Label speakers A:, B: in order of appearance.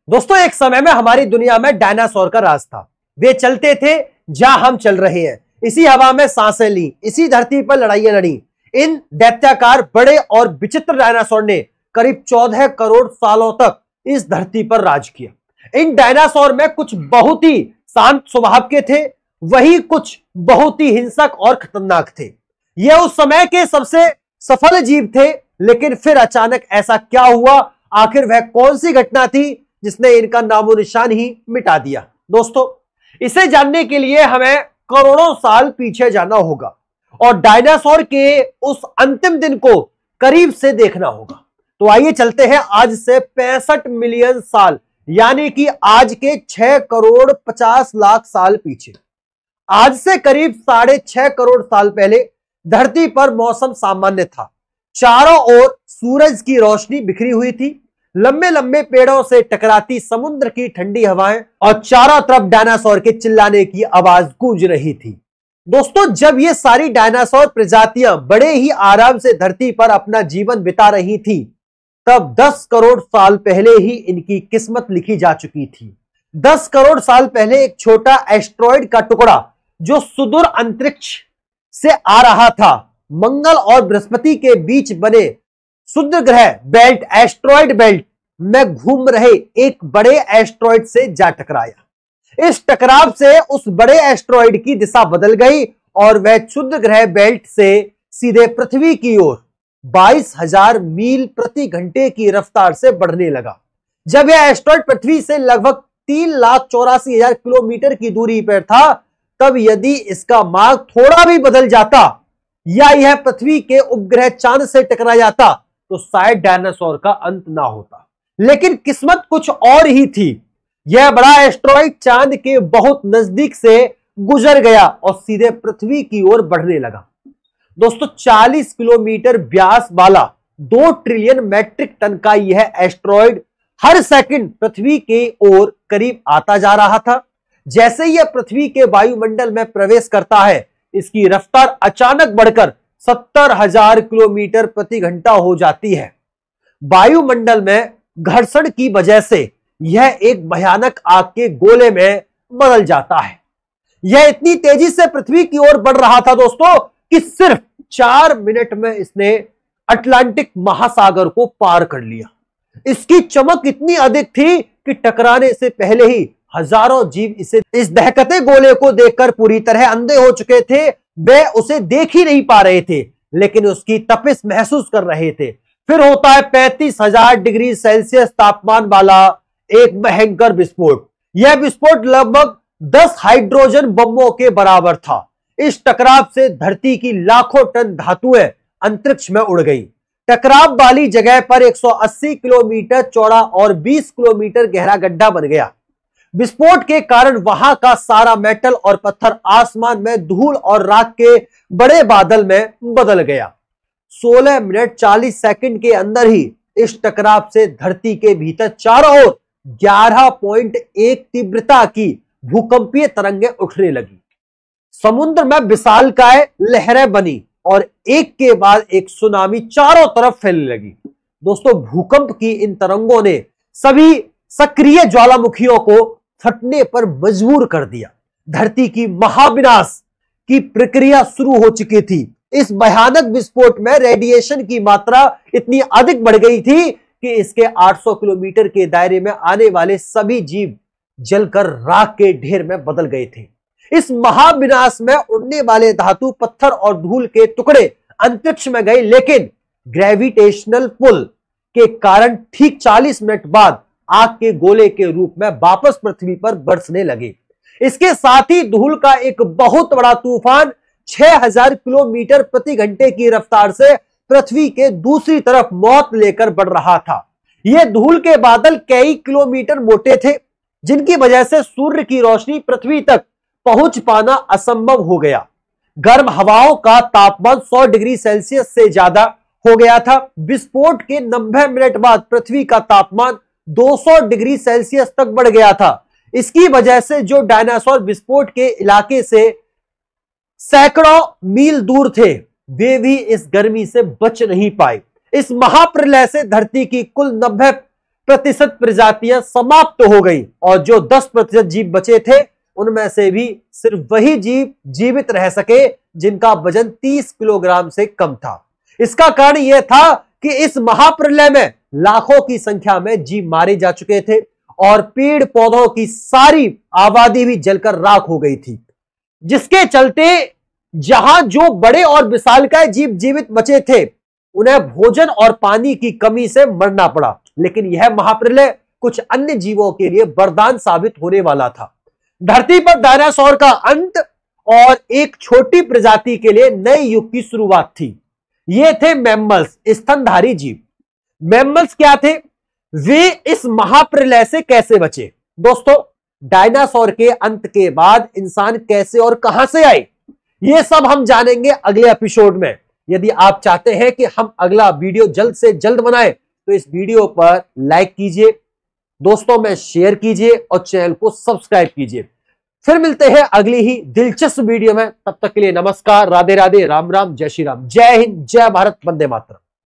A: दोस्तों, एक समय में हमारी दुनिया में डायनासोर का राज था। वे चलते थे जहां हम चल रहे हैं, इसी हवा में सांसें ली, इसी धरती पर लड़ाइयां लड़ी। इन दैत्याकार बड़े और विचित्र डायनासोर ने करीब 14 करोड़ सालों तक इस धरती पर राज किया। इन डायनासोर में कुछ बहुत ही शांत स्वभाव के थे, वही कुछ बहुत ही हिंसक और खतरनाक थे। ये उस समय के सबसे सफल जीव थे, लेकिन फिर अचानक ऐसा क्या हुआ? आखिर वह कौन सी घटना थी जिसने इनका नामो निशान ही मिटा दिया? दोस्तों, इसे जानने के लिए हमें करोड़ों साल पीछे जाना होगा और डायनासोर के उस अंतिम दिन को करीब से देखना होगा। तो आइए चलते हैं आज से 65 मिलियन साल, यानी कि आज के 6 करोड़ 50 लाख साल पीछे। आज से करीब 6.5 करोड़ साल पहले धरती पर मौसम सामान्य था। चारों ओर सूरज की रोशनी बिखरी हुई थी, लंबे लंबे पेड़ों से टकराती समुद्र की ठंडी हवाएं और चारों तरफ डायनासोर के चिल्लाने की आवाज गूंज रही थी। दोस्तों, जब ये सारी डायनासोर प्रजातियां बड़े ही आराम से धरती पर अपना जीवन बिता रही थी, तब 10 करोड़ साल पहले ही इनकी किस्मत लिखी जा चुकी थी। 10 करोड़ साल पहले एक छोटा एस्ट्रॉयड का टुकड़ा जो सुदूर अंतरिक्ष से आ रहा था, मंगल और बृहस्पति के बीच बने शुद्र ग्रह बेल्ट एस्ट्रॉयड बेल्ट में घूम रहे एक बड़े एस्ट्रॉयड से जा टकराया। इस टकराव से उस बड़े एस्ट्रॉयड की दिशा बदल गई और वह क्षुद्र ग्रह बेल्ट से सीधे पृथ्वी की ओर 22,000 मील प्रति घंटे की रफ्तार से बढ़ने लगा। जब यह एस्ट्रॉयड पृथ्वी से लगभग 3,84,000 किलोमीटर की दूरी पर था, तब यदि इसका मार्ग थोड़ा भी बदल जाता या यह पृथ्वी के उपग्रह चांद से टकरा जाता, तो शायद डायनासोर का अंत ना होता। लेकिन किस्मत कुछ और ही थी। यह बड़ा एस्ट्रॉयड चांद के बहुत नजदीक से गुजर गया और सीधे पृथ्वी की ओर बढ़ने लगा। दोस्तों, 40 किलोमीटर व्यास वाला 2 ट्रिलियन मैट्रिक टन का यह एस्ट्रॉयड हर सेकंड पृथ्वी की ओर करीब आता जा रहा था। जैसे यह पृथ्वी के वायुमंडल में प्रवेश करता है, इसकी रफ्तार अचानक बढ़कर 70,000 किलोमीटर प्रति घंटा हो जाती है। वायुमंडल में घर्षण की वजह से यह एक भयानक आग के गोले में बदल जाता है। यह इतनी तेजी से पृथ्वी की ओर बढ़ रहा था दोस्तों, कि सिर्फ 4 मिनट में इसने अटलांटिक महासागर को पार कर लिया। इसकी चमक इतनी अधिक थी कि टकराने से पहले ही हजारों जीव इस दहकते गोले को देखकर पूरी तरह अंधे हो चुके थे। वे उसे देख ही नहीं पा रहे थे, लेकिन उसकी तपिश महसूस कर रहे थे। फिर होता है 35,000 डिग्री सेल्सियस तापमान वाला एक भयंकर विस्फोट। यह विस्फोट लगभग 10 हाइड्रोजन बमों के बराबर था। इस टकराव से धरती की लाखों टन धातुएं अंतरिक्ष में उड़ गई। टकराव वाली जगह पर 180 किलोमीटर चौड़ा और 20 किलोमीटर गहरा गड्ढा बन गया। विस्फोट के कारण वहां का सारा मेटल और पत्थर आसमान में धूल और राख के बड़े बादल में बदल गया। 16 मिनट 40 सेकंड के अंदर ही इस टकराव से धरती के भीतर चारों ओर 11.1 तीव्रता की भूकंपीय तरंगें उठने लगी। समुद्र में विशालकाय लहरें बनी और एक के बाद एक सुनामी चारों तरफ फैलने लगी। दोस्तों, भूकंप की इन तरंगों ने सभी सक्रिय ज्वालामुखियों को फटने पर मजबूर कर दिया। धरती की महाविनाश की प्रक्रिया शुरू हो चुकी थी। इस भयानक विस्फोट में रेडिएशन की मात्रा इतनी अधिक बढ़ गई थी कि इसके 800 किलोमीटर के दायरे में आने वाले सभी जीव जलकर राख के ढेर में बदल गए थे। इस महाविनाश में उड़ने वाले धातु, पत्थर और धूल के टुकड़े अंतरिक्ष में गए, लेकिन ग्रेविटेशनल पुल के कारण ठीक 40 मिनट बाद आग के गोले के रूप में वापस पृथ्वी पर बरसने लगे। इसके साथ ही धूल का एक बहुत बड़ा तूफान 6,000 किलोमीटर प्रति घंटे की रफ्तार से पृथ्वी के दूसरी तरफ मौत लेकर बढ़ रहा था। यह धूल के बादल कई किलोमीटर मोटे थे, जिनकी वजह से सूर्य की रोशनी पृथ्वी तक पहुंच पाना असंभव हो गया। गर्म हवाओं का तापमान 100 डिग्री सेल्सियस से ज्यादा हो गया था। विस्फोट के 90 मिनट बाद पृथ्वी का तापमान 200 डिग्री सेल्सियस तक बढ़ गया था। इसकी वजह से जो डायनासोर विस्फोट के इलाके से सैकड़ों मील दूर थे, वे भी इस गर्मी से बच नहीं पाए। इस महाप्रलय से धरती की कुल प्रतिशत प्रजातियां समाप्त हो गई और जो 10% जीव बचे थे उनमें से भी सिर्फ वही जीव जीवित रह सके जिनका वजन 30 किलोग्राम से कम था। इसका कारण यह था कि इस महाप्रलय में लाखों की संख्या में जीव मारे जा चुके थे और पेड़ पौधों की सारी आबादी भी जलकर राख हो गई थी, जिसके चलते जहां जो बड़े और विशालकाय जीव जीवित बचे थे उन्हें भोजन और पानी की कमी से मरना पड़ा। लेकिन यह महाप्रलय कुछ अन्य जीवों के लिए वरदान साबित होने वाला था। धरती पर डायनासोर का अंत और एक छोटी प्रजाति के लिए नए युग की शुरुआत थी। ये थे मैमल्स, स्तनधारी जीव। मैमल्स क्या थे? वे इस महाप्रलय से कैसे बचे? दोस्तों, डायनासोर के अंत के बाद इंसान कैसे और कहां से आए, ये सब हम जानेंगे अगले एपिसोड में। यदि आप चाहते हैं कि हम अगला वीडियो जल्द से जल्द बनाएं तो इस वीडियो पर लाइक कीजिए, दोस्तों में शेयर कीजिए और चैनल को सब्सक्राइब कीजिए। फिर मिलते हैं अगली ही दिलचस्प वीडियो में। तब तक के लिए नमस्कार, राधे राधे, राम राम, जय श्री राम, जय हिंद, जय भारत, वंदे मातरम।